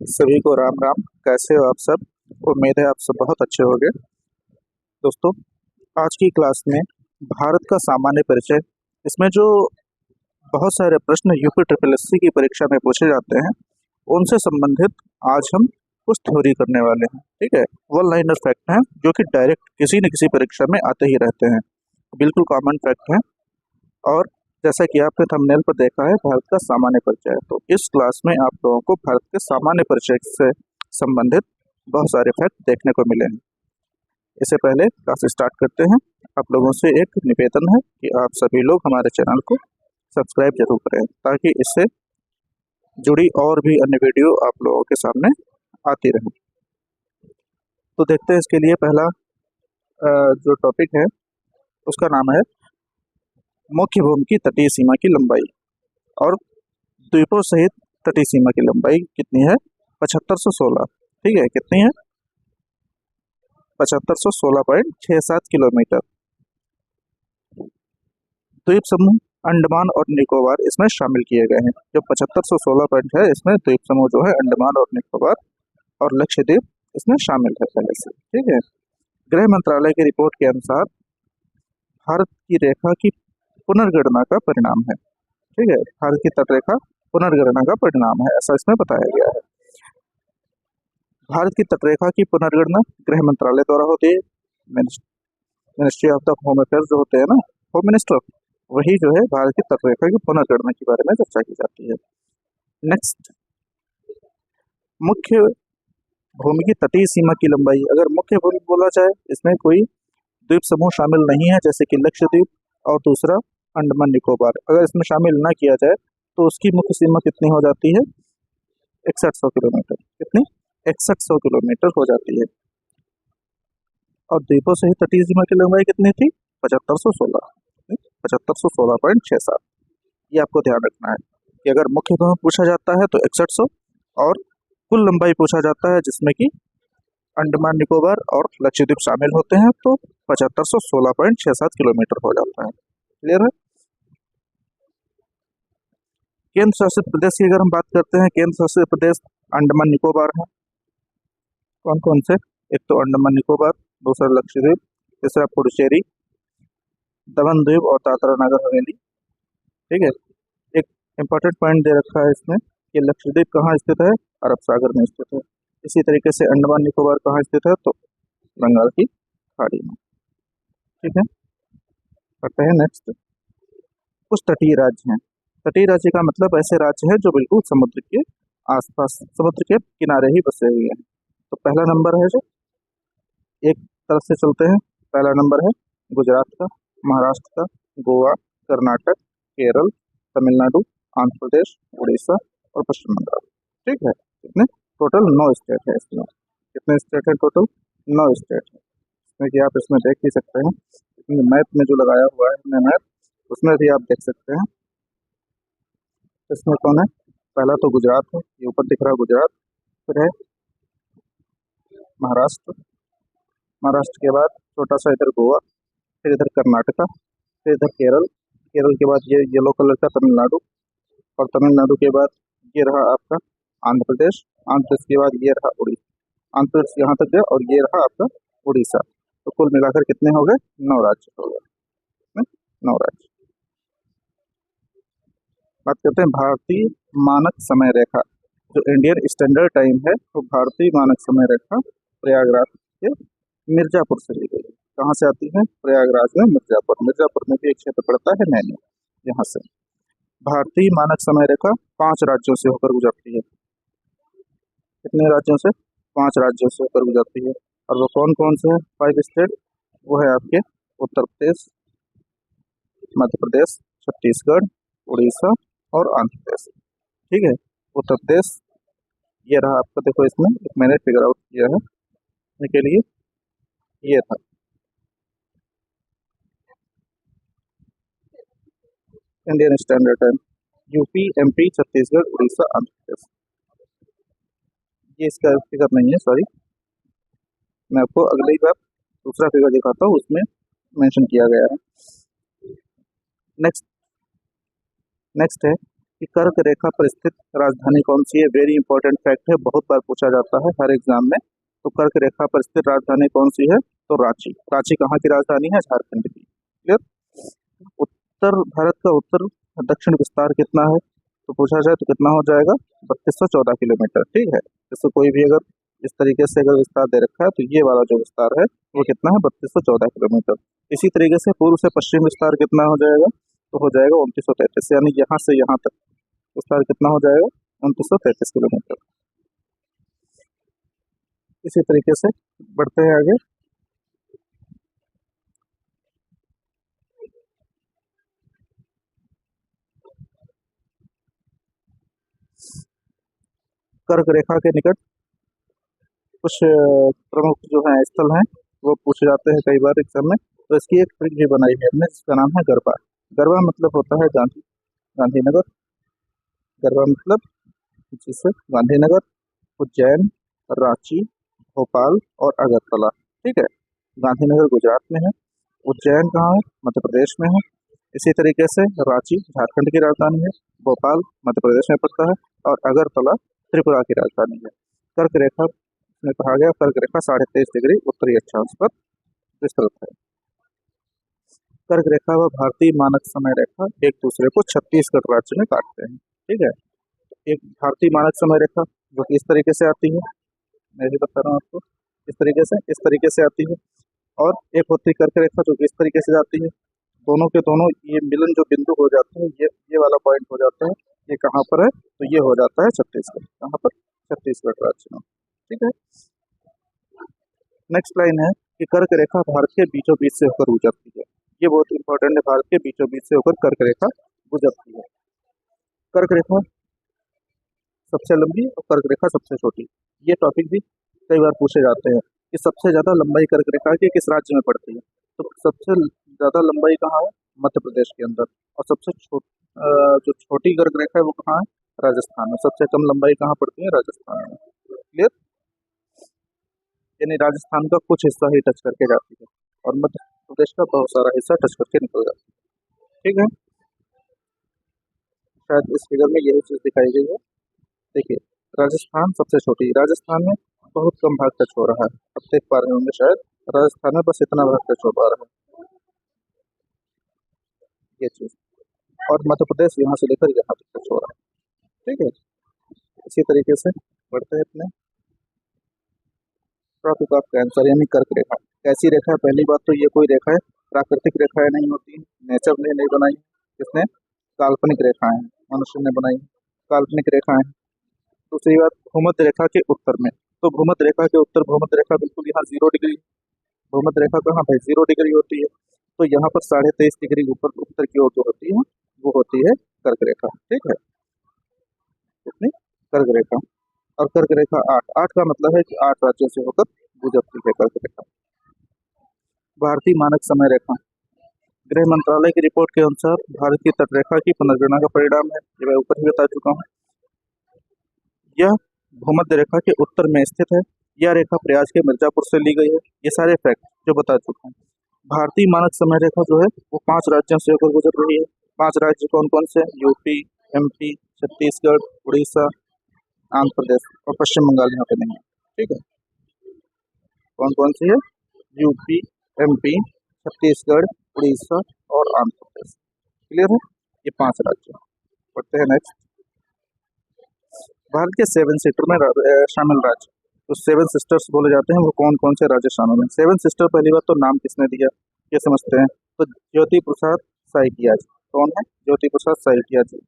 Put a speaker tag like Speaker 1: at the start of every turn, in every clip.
Speaker 1: सभी को राम राम। कैसे हो आप सब? उम्मीद है आप सब बहुत अच्छे होंगे। दोस्तों, आज की क्लास में भारत का सामान्य परिचय, इसमें जो बहुत सारे प्रश्न यूपी ट्रिपल एससी की परीक्षा में पूछे जाते हैं उनसे संबंधित आज हम कुछ थ्योरी करने वाले हैं। ठीक है, वन लाइनर फैक्ट हैं जो कि डायरेक्ट किसी न किसी परीक्षा में आते ही रहते हैं, बिल्कुल कॉमन फैक्ट हैं। और जैसा कि आपने थंबनेल पर देखा है, भारत का सामान्य परिचय, तो इस क्लास में आप लोगों को भारत के सामान्य परिचय से संबंधित बहुत सारे फैक्ट देखने को मिले हैं। इससे पहले क्लास स्टार्ट करते हैं, आप लोगों से एक निवेदन है कि आप सभी लोग हमारे चैनल को सब्सक्राइब जरूर करें ताकि इससे जुड़ी और भी अन्य वीडियो आप लोगों के सामने आती रहे। तो देखते हैं इसके लिए पहला जो टॉपिक है उसका नाम है मुख्य भूमि की तटीय सीमा की लंबाई और द्वीपों सहित तटीय सीमा की लंबाई कितनी है? 7516। ठीक है, कितनी है? 7516.67 किलोमीटर। द्वीप समूह अंडमान और निकोबार इसमें शामिल किए गए हैं। जो 7516 पॉइंट है, इसमें द्वीप समूह जो है अंडमान और निकोबार और लक्षद्वीप इसमें शामिल है पहले से। ठीक है, गृह मंत्रालय की रिपोर्ट के अनुसार भारत की रेखा की पुनर्गणना का परिणाम है। ठीक है, भारत की तटरेखा पुनर्गणना का परिणाम है, ऐसा इसमें बताया गया है। भारत की तटरेखा की पुनर्गणना गृह मंत्रालय द्वारा होती है। Ministry of the home affairs जो होते हैं ना, होम मिनिस्टर, वही जो है भारत की तटरेखा की पुनर्गणना के बारे में चर्चा की जाती है। नेक्स्ट, मुख्य भूमि की तटीय सीमा की लंबाई। अगर मुख्य भूमि बोला जाए, इसमें कोई द्वीप समूह शामिल नहीं है जैसे कि लक्षद्वीप और दूसरा अंडमान निकोबार, अगर इसमें शामिल ना किया जाए तो उसकी मुख्य सीमा कितनी हो जाती है? 6100 किलोमीटर। कितनी? 6100 किलोमीटर हो जाती है। और द्वीपों से ही तटीय सीमा की लंबाई कितनी थी? 7516। 7516.67। ये आपको ध्यान रखना है कि अगर मुख्य भूमि पूछा जाता है तो 6100 और कुल लंबाई पूछा जाता है जिसमें कि अंडमान निकोबार और लक्षद्वीप शामिल होते हैं तो 7516.67 किलोमीटर हो जाता है। क्लियर है? केंद्र शासित प्रदेश की अगर हम बात करते हैं, केंद्र शासित प्रदेश अंडमान निकोबार है। कौन कौन से? एक तो अंडमान निकोबार, दूसरा लक्षद्वीप, तीसरा पुडुचेरी, दमन द्वीप और दादरा नगर हवेली। ठीक है, एक इम्पोर्टेंट पॉइंट दे रखा है इसमें कि लक्षद्वीप कहाँ स्थित है? अरब सागर में स्थित है। इसी तरीके से अंडमान निकोबार कहाँ स्थित है? तो बंगाल की खाड़ी में। ठीक है, करते हैं नेक्स्ट। कुछ तटीय राज्य हैं। तटीय राज्य का मतलब ऐसे राज्य है जो बिल्कुल समुद्र के आसपास, समुद्र के किनारे ही बसे हुए हैं। तो पहला नंबर है, जो एक तरफ से चलते हैं, पहला नंबर है गुजरात का, महाराष्ट्र का, गोवा, कर्नाटक, केरल, तमिलनाडु, आंध्र प्रदेश, उड़ीसा और पश्चिम बंगाल। ठीक है, कितने टोटल? 9 स्टेट है इसमें। कितने स्टेट है टोटल? 9 स्टेट है। इसमें कि आप इसमें देख ही सकते हैं, मैप में जो लगाया हुआ है हमने मैप, उसमें भी आप देख सकते हैं। इसमें कौन है? पहला तो गुजरात है, ये ऊपर दिख रहा है गुजरात, फिर है महाराष्ट्र, महाराष्ट्र के बाद छोटा सा इधर गोवा, फिर इधर कर्नाटका, फिर इधर केरल, केरल के बाद ये येलो कलर का तमिलनाडु, और तमिलनाडु के बाद ये रहा आपका आंध्र प्रदेश, आंध्र प्रदेश के बाद ये रहा उड़ीसा, आंध्र प्रदेश यहाँ तक गया, और ये रहा आपका उड़ीसा। तो कुल मिलाकर कितने हो गए? 9 राज्य हो गए। 9 राज्य। बात करते हैं भारतीय मानक समय रेखा। जो इंडियन स्टैंडर्ड टाइम है, तो भारतीय मानक समय रेखा प्रयागराज के मिर्जापुर से ली गई। कहाँ से आती है? प्रयागराज में मिर्जापुर, मिर्जापुर में भी एक क्षेत्र पड़ता है नैनी, यहाँ से। भारतीय मानक समय रेखा 5 राज्यों से होकर गुजरती है। कितने राज्यों से? 5 राज्यों से होकर गुजरती है। और वो कौन कौन से हैं? 5 स्टेट, वो है आपके उत्तर प्रदेश, मध्य प्रदेश, छत्तीसगढ़, उड़ीसा और आंध्र प्रदेश। ठीक है, उत्तर प्रदेश ये रहा आपका, देखो इसमें एक मैंने फिगर आउट किया है के लिए, ये था Indian standard time. UP, MP, Chhattisgarh, Orissa, Andhra Pradesh, ये इसका फिगर नहीं है, सॉरी। मैं आपको अगली बार दूसरा फिगर दिखाता हूँ, उसमें मेंशन किया गया है। नेक्स्ट है कि कर्क रेखा पर स्थित राजधानी कौन सी है। वेरी इंपॉर्टेंट फैक्ट है, बहुत बार पूछा जाता है हर एग्जाम में। तो कर्क रेखा पर स्थित राजधानी कौन सी है, तो रांची। रांची कहाँ की राजधानी है, झारखंड की। क्लियर। उत्तर भारत का उत्तर दक्षिण विस्तार कितना है, तो पूछा जाए तो कितना हो जाएगा, 3214 किलोमीटर। ठीक है, जैसे कोई भी अगर इस तरीके से अगर विस्तार दे रखा है तो ये वाला जो विस्तार है वो कितना है, 3214 किलोमीटर। इसी तरीके से पूर्व से पश्चिम विस्तार कितना हो जाएगा, तो हो जाएगा 2933, यानी यहाँ से यहाँ तक विस्तार कितना हो जाएगा, 2933 किलोमीटर। इसी तरीके से बढ़ते हैं आगे। कर्क रेखा के निकट कुछ प्रमुख जो है स्थल हैं वो पूछे जाते हैं कई बार एग्जाम में। तो इसकी एक ट्रिक भी बनाई है हमने जिसका नाम है गरबा। गरबा मतलब होता है गांधीनगर। गरबा मतलब जिससे गांधीनगर, उज्जैन, रांची, भोपाल और अगरतला। ठीक है, गांधीनगर गुजरात में है, उज्जैन कहाँ है, मध्य प्रदेश में है। इसी तरीके से रांची झारखंड की राजधानी है, भोपाल मध्य प्रदेश में पड़ता है और अगरतला त्रिपुरा की राजधानी है। कर्क रेखा में कहा गया, कर्क रेखा 23.5 डिग्री उत्तरी अक्षांश पर विस्तृत है। कर्क रेखा व भारतीय मानक समय रेखा एक दूसरे को छत्तीसगढ़ राज्य में काटते हैं। ठीक है, एक भारतीय मानक समय रेखा जो कि इस तरीके से आती है, मैं भी बता रहा हूँ आपको, इस तरीके से आती है। और एक होती है कर्क रेखा जो कि इस तरीके से जाती है। दोनों के दोनों ये मिलन जो बिंदु हो जाते हैं, ये वाला पॉइंट हो जाता है, ये कहाँ पर है, तो ये हो जाता है छत्तीसगढ़। कहाँ पर, छत्तीसगढ़ राज्य में। ठीक है, नेक्स्ट लाइन है कि कर्क रेखा भारत के बीचों बीच से होकर गुजरती है। ये बहुत इंपॉर्टेंट है, भारत के बीचों बीच से होकर कर्क रेखा गुजरती है। कर्क रेखा सबसे लंबी और कर्क रेखा सबसे छोटी, ये टॉपिक भी कई बार पूछे जाते हैं कि सबसे ज्यादा लंबाई कर्क रेखा की किस राज्य में पड़ती है। तो सबसे ज्यादा लंबाई कहाँ है, मध्य प्रदेश के अंदर। और सबसे जो छोटी कर्क रेखा है वो कहाँ है, राजस्थान में। सबसे कम लंबाई कहाँ पड़ती है, राजस्थान में। क्लियर, यानी राजस्थान का कुछ हिस्सा ही टच करके जाती है और मध्य प्रदेश का बहुत सारा हिस्सा टच करके निकल जाती है। ठीक है, शायद इस फिगर में यही चीज दिखाई गई है। देखिए, राजस्थान सबसे छोटी, राजस्थान में बहुत कम भाग टच हो रहा है। अब देख पा रहे होंगे शायद, राजस्थान में बस इतना भाग टच हो पा रहा है, ये चीज। और मध्य प्रदेश यहाँ से लेकर यहाँ तक टच हो रहा है। ठीक है, इसी तरीके से बढ़ते हैं अपने टॉपिक ऑफ कैंसर, यानी कर्क रेखा। कैसी रेखा है, पहली बात तो ये कोई रेखा है प्राकृतिक रेखाएं नहीं होती, नेचर ने नहीं बनाई, किसने, काल्पनिक रेखाएं मनुष्य ने बनाई, काल्पनिक रेखाएं। दूसरी बात, भूमध्य रेखा के उत्तर में, तो भूमध्य रेखा के उत्तर, भूमध्य रेखा बिल्कुल यहाँ 0 डिग्री, भूमध्य रेखा कहाँ भाई 0 डिग्री होती है। तो यहाँ पर 23.5 डिग्री ऊपर उत्तर की ओर जो होती है वो होती है कर्क रेखा। ठीक है, कितनी, कर्क रेखा। और कर्क रेखा 8 का मतलब है कि 8 राज्यों से होकर गुजरती है कर्क रेखा। भारतीय मानक समय रेखा, गृह मंत्रालय की रिपोर्ट के अनुसार भारत की तटरेखा की पुनर्गणना का परिणाम है, ये मैं ऊपर ही बता चुका हूँ। यह भूमध्य रेखा के उत्तर में स्थित है। यह रेखा प्रयाग के मिर्जापुर से ली गई है। ये सारे फैक्ट जो बता चुका हूँ। भारतीय मानक समय रेखा जो है वो 5 राज्यों से होकर गुजर रही है। 5 राज्य कौन कौन से, यूपी, एमपी, छत्तीसगढ़, उड़ीसा, आंध्र प्रदेश और पश्चिम बंगाल यहाँ पे नहीं है। ठीक है, कौन कौन सी है, यूपी, एमपी, छत्तीसगढ़, उड़ीसा और आंध्र प्रदेश। क्लियर है, ये 5 राज्य। बढ़ते हैं नेक्स्ट। भारत के 7 सीटर में शामिल राज्य, तो 7 सिस्टर्स बोले जाते हैं, वो कौन कौन से राज्य शामिल हैं। 7 सिस्टर, पहली बात तो नाम किसने दिया ये समझते हैं। तो ज्योति प्रसाद साइकिया जी, कौन है, ज्योति प्रसाद साइकिया जी।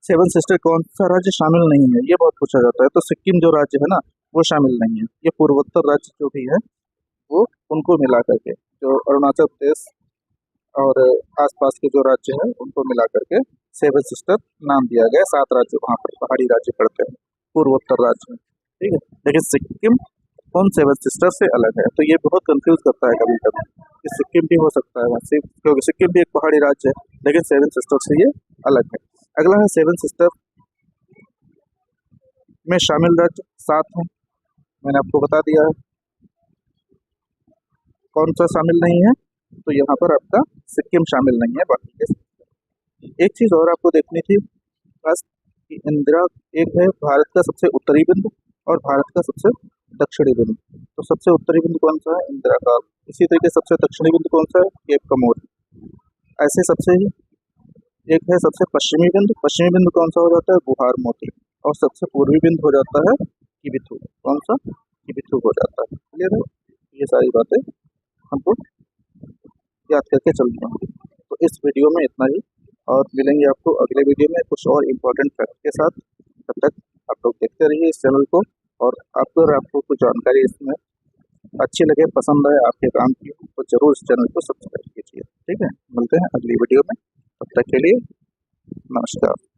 Speaker 1: 7 सिस्टर कौन सा राज्य शामिल नहीं है, ये बहुत पूछा जाता है। तो सिक्किम जो राज्य है ना वो शामिल नहीं है। ये पूर्वोत्तर राज्य जो भी है वो उनको मिला करके, जो अरुणाचल प्रदेश और आसपास के जो राज्य हैं उनको मिला करके 7 सिस्टर नाम दिया गया। 7 राज्य वहाँ पर पहाड़ी राज्य पड़ते हैं, पूर्वोत्तर राज्य में। ठीक है, लेकिन सिक्किम उन 7 सिस्टर से अलग है। तो ये बहुत कंफ्यूज करता है कभी कभी कि सिक्किम भी हो सकता है वैसे, क्योंकि सिक्किम भी एक पहाड़ी राज्य है लेकिन 7 सिस्टर से ये अलग है। अगला है 7 सिस्टर में शामिल राज्य 7 हैं, मैंने आपको बता दिया है। कौन सा शामिल नहीं है, तो यहाँ पर आपका सिक्किम शामिल नहीं है, बाकी के एक चीज़ और आपको देखनी थी बस कि इंदिरा एक है भारत का सबसे उत्तरी बिंदु और भारत का सबसे दक्षिणी बिंदु। तो सबसे उत्तरी बिंदु कौन सा है? इंदिरा का। इसी तरीके से सबसे दक्षिणी बिंदु कौन सा है? केप कमोर। ऐसे सबसे ही एक है सबसे पश्चिमी बिंदु। पश्चिमी बिंदु कौन सा हो जाता है? बुहार मोती। और सबसे पूर्वी बिंदु हो जाता है किबिथु। कौन सा? किबिथु हो जाता है। क्लियर है? ये सारी बातें हमको याद करके चलनी होंगी। तो इस वीडियो में इतना ही, और मिलेंगे आपको अगले वीडियो में कुछ और इम्पोर्टेंट फैक्ट के साथ। तब तक आप लोग देखते रहिए इस चैनल को, और आपको कुछ जानकारी इसमें अच्छी लगे, पसंद आए, आपके काम की हो, तो जरूर इस चैनल को सब्सक्राइब कीजिए। ठीक है, मिलते हैं अगली वीडियो में। तब तक के लिए नमस्कार।